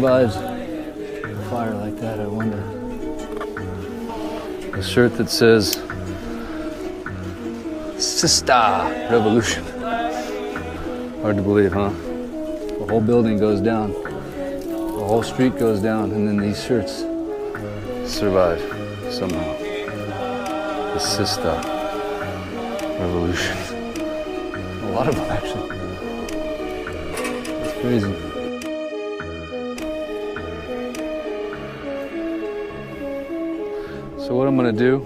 survives a fire like that, I wonder? A shirt that says Sister Revolution. Hard to believe, huh? The whole building goes down. The whole street goes down, and then these shirts survive somehow. The Sister Revolution. A lot of them, actually. It's crazy. So what I'm gonna do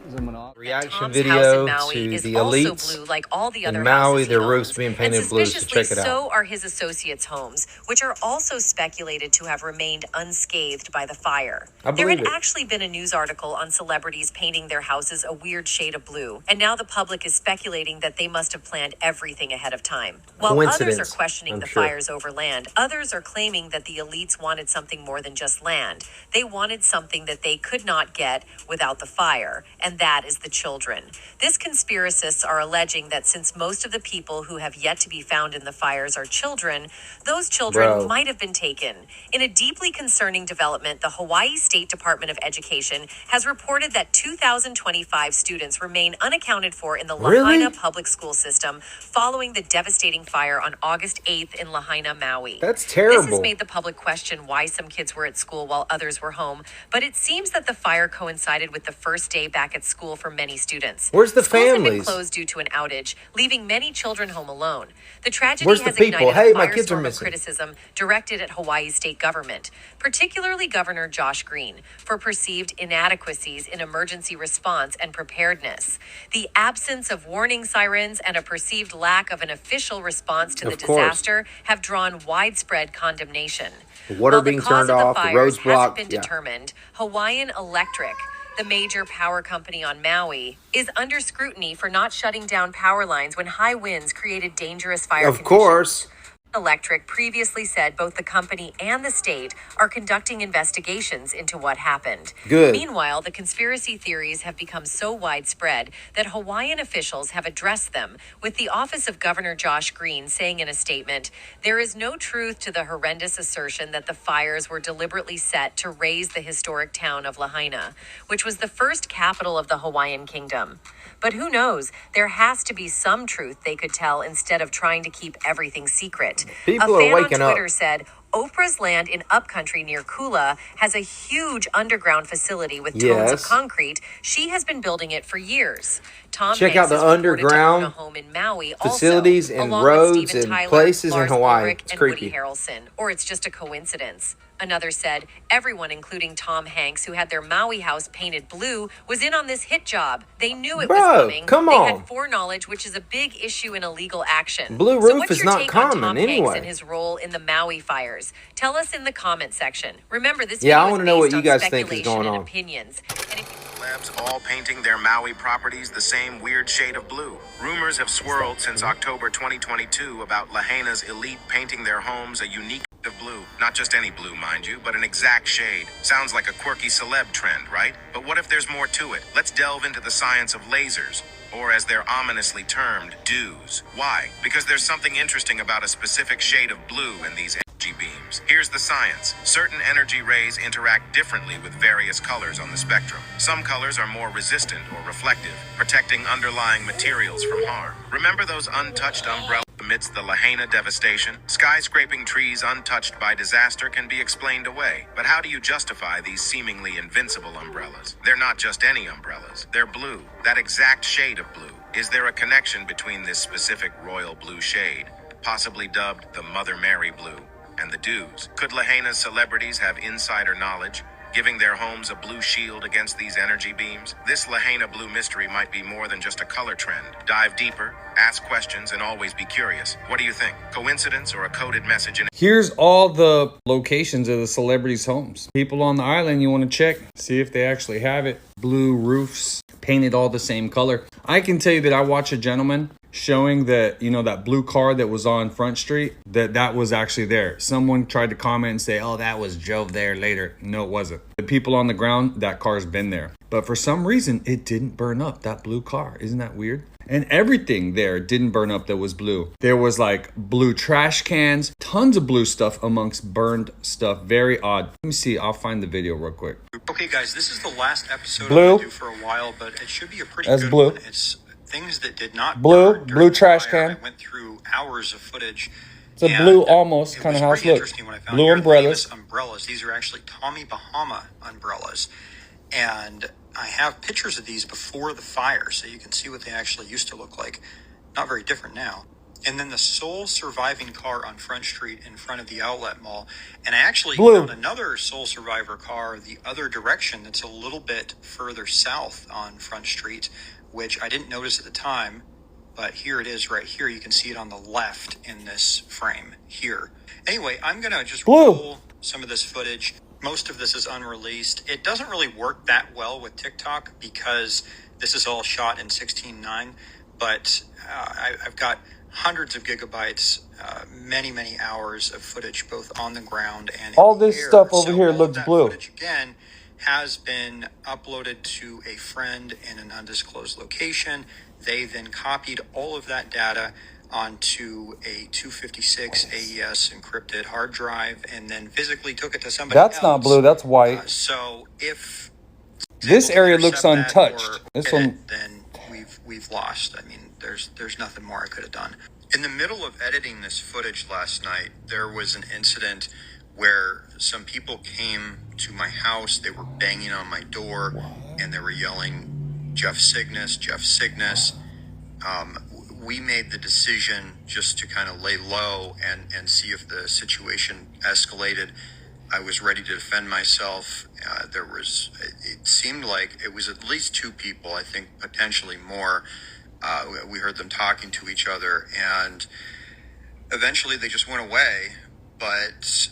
is I'm gonna reaction video to the elites blue, like all the other in Maui, houses he their owns. roofs being painted blue, so check it out. So are his associates' homes, which are also speculated to have remained unscathed by the fire. There had actually been a news article on celebrities painting their houses a weird shade of blue, and now the public is speculating that they must have planned everything ahead of time. While others are questioning the fires over land, others are claiming that the elites wanted something more than just land. They wanted something that they could not get without the fire, and that is the children. This conspiracists are alleging that since most of the people who have yet to be found in the fires are children, those children might have been taken. In a deeply concerning development, the Hawaii State Department of Education has reported that 2,025 students remain unaccounted for in the Lahaina public school system following the devastating fire on August 8th in Lahaina, Maui. That's terrible. This has made the public question why some kids were at school while others were home, but it seems that the fire coincided with the first day back at school for many students. Where's the Schools families? have been closed due to an outage, leaving many children home alone. The tragedy Where's has the people? ignited a My kids are firestorm of missing. criticism directed at Hawaii's state government, particularly Governor Josh Green, for perceived inadequacies in emergency response and preparedness. The absence of warning sirens and a perceived lack of an official response to the disaster have drawn widespread condemnation. The water While being the cause turned off, of the the roads fires hasn't blocked. been determined, Hawaiian Electric, the major power company on Maui, is under scrutiny for not shutting down power lines when high winds created dangerous fire conditions. Of course. Electric previously said both the company and the state are conducting investigations into what happened. Good. Meanwhile, the conspiracy theories have become so widespread that Hawaiian officials have addressed them, with the office of Governor Josh Green saying in a statement, "There is no truth to the horrendous assertion that the fires were deliberately set to raise the historic town of Lahaina, which was the first capital of the Hawaiian kingdom. But who knows? There has to be some truth they could tell instead of trying to keep everything secret." People a fan are waking on Twitter up. said, Oprah's land in Upcountry near Kula has a huge underground facility with tons of concrete. She has been building it for years. Tom Check Hanks out the is reported to own underground a home in Maui facilities also, and along with roads Steven and Tyler, places in Lars Hawaii. Ulrich, It's and creepy. Woody Harrelson. Or it's just a coincidence. Another said, everyone, including Tom Hanks, who had their Maui house painted blue, was in on this hit job. They knew it was coming. Come They on. had foreknowledge, which is a big issue in illegal action. Blue So roof what's is your not take on common Tom Hanks anyway. and his role in the Maui fires? Tell us in the comment section. Remember, this Yeah, I video want is to know what based you on guys think is speculation going and on. opinions. And if Celebs all painting their Maui properties the same weird shade of blue. Rumors have swirled since October 2022 about Lahaina's elite painting their homes a unique of blue. Not just any blue, mind you, but an exact shade. Sounds like a quirky celeb trend, right? But what if there's more to it? Let's delve into the science of lasers, or as they're ominously termed, dews. Why? Because there's something interesting about a specific shade of blue in these energy beams. Here's the science. Certain energy rays interact differently with various colors on the spectrum. Some colors are more resistant or reflective, protecting underlying materials from harm. Remember those untouched umbrellas amidst the Lahaina devastation? Skyscraping trees untouched by disaster can be explained away. But how do you justify these seemingly invincible umbrellas? They're not just any umbrellas. They're blue, that exact shade of blue. Is there a connection between this specific royal blue shade, possibly dubbed the Mother Mary blue, and the dews? Could Lahaina's celebrities have insider knowledge, giving their homes a blue shield against these energy beams? This Lahaina blue mystery might be more than just a color trend. Dive deeper, ask questions, and always be curious. What do you think? Coincidence or a coded message in... Here's all the locations of the celebrities' homes. People on the island, you want to check, see if they actually have it. Blue roofs, painted all the same color. I can tell you that I watched a gentleman showing that, you know, that blue car that was on Front Street, that was actually there. Someone tried to comment and say, oh, that was drove there later. No, it wasn't. The people on the ground, that car's been there. But for some reason, it didn't burn up, that blue car. Isn't that weird? And everything there didn't burn up that was blue. There was like blue trash cans, tons of blue stuff amongst burned stuff. Very odd. Let me see. I'll find the video real quick. Okay, guys, this is the last episode Blue. I'm gonna do for a while, but it should be a pretty That's good blue. one. It's things that did not Blue. burn during Blue the trash fire. can. I went through hours of footage. It's a and blue almost it kind of was house. pretty Look, interesting when I found blue here umbrellas. famous umbrellas. These are actually Tommy Bahama umbrellas, and I have pictures of these before the fire, so you can see what they actually used to look like. Not very different now. And then the sole surviving car on Front Street in front of the outlet mall. And I actually found another sole survivor car the other direction that's a little bit further south on Front Street, which I didn't notice at the time, but here it is right here. You can see it on the left in this frame here. Anyway, I'm going to just roll some of this footage. Most of this is unreleased. It doesn't really work that well with TikTok because this is all shot in 16:9, but I've got hundreds of gigabytes, many hours of footage, both on the ground and all in the this air. stuff over So here all of looks that blue. Footage, again, has been uploaded to a friend in an undisclosed location. They then copied all of that data onto a 256 AES encrypted hard drive and then physically took it to somebody else. That's not blue. That's white. So if This able to area looks intercept that untouched. or This hit one- it, then we've lost. I mean, there's nothing more I could have done. In the middle of editing this footage last night, there was an incident where some people came to my house. They were banging on my door and they were yelling, "Jeff Cygnus, Jeff Cygnus." We made the decision just to kind of lay low and see if the situation escalated. I was ready to defend myself. It seemed like it was at least two people, I think potentially more. We heard them talking to each other, and eventually they just went away. But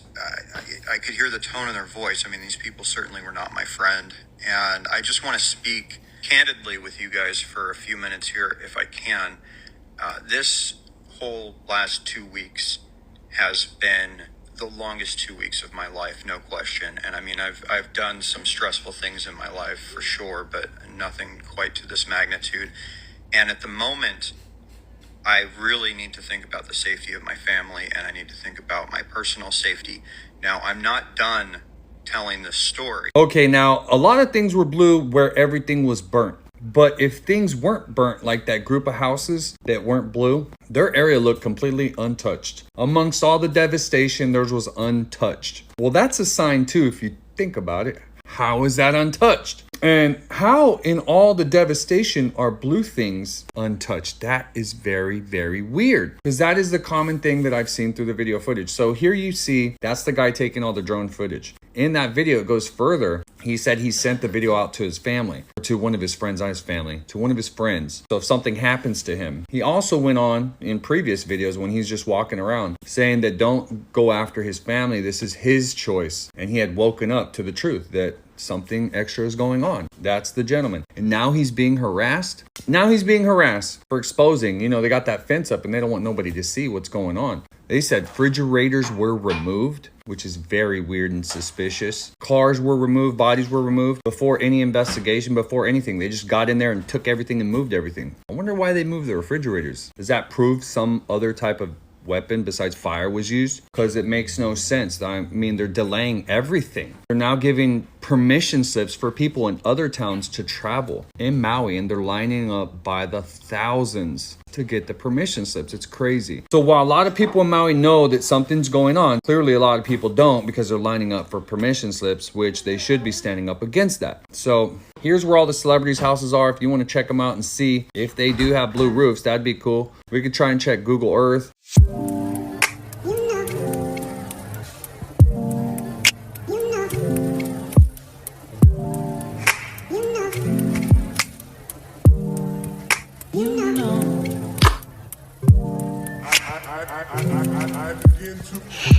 I could hear the tone in their voice. I mean, these people certainly were not my friend. And I just want to speak candidly with you guys for a few minutes here, if I can. This whole last 2 weeks has been the longest 2 weeks of my life, no question. And I mean, I've done some stressful things in my life for sure, but nothing quite to this magnitude. And at the moment, I really need to think about the safety of my family, and I need to think about my personal safety. Now, I'm not done telling this story. Okay, now a lot of things were blue where everything was burnt. But if things weren't burnt, like that group of houses that weren't blue, their area looked completely untouched. Amongst all the devastation, theirs was untouched. Well, that's a sign too, if you think about it. How is that untouched? And how in all the devastation are blue things untouched? That is very, very weird. Because that is the common thing that I've seen through the video footage. So here you see, that's the guy taking all the drone footage. In that video, it goes further. He said he sent the video out to his family, or to one of his friends, not his family, to one of his friends. So if something happens to him, he also went on in previous videos when he's just walking around saying that don't go after his family. This is his choice. And he had woken up to the truth that something extra is going on. That's the gentleman. And now he's being harassed. Now he's being harassed for exposing, they got that fence up and they don't want nobody to see what's going on. They said refrigerators were removed, which is very weird and suspicious. Cars were removed, bodies were removed before any investigation, before anything. They just got in there and took everything and moved everything. I wonder why they moved the refrigerators. Does that prove some other type of weapon besides fire was used? Because it makes no sense. I mean, they're delaying everything. They're now giving permission slips for people in other towns to travel in Maui, and they're lining up by the thousands to get the permission slips. It's crazy. So while a lot of people in Maui know that something's going on, clearly a lot of people don't, because they're lining up for permission slips, which they should be standing up against that. So here's where all the celebrities' houses are. If you want to check them out and see if they do have blue roofs, that'd be cool. We could try and check Google Earth. I begin to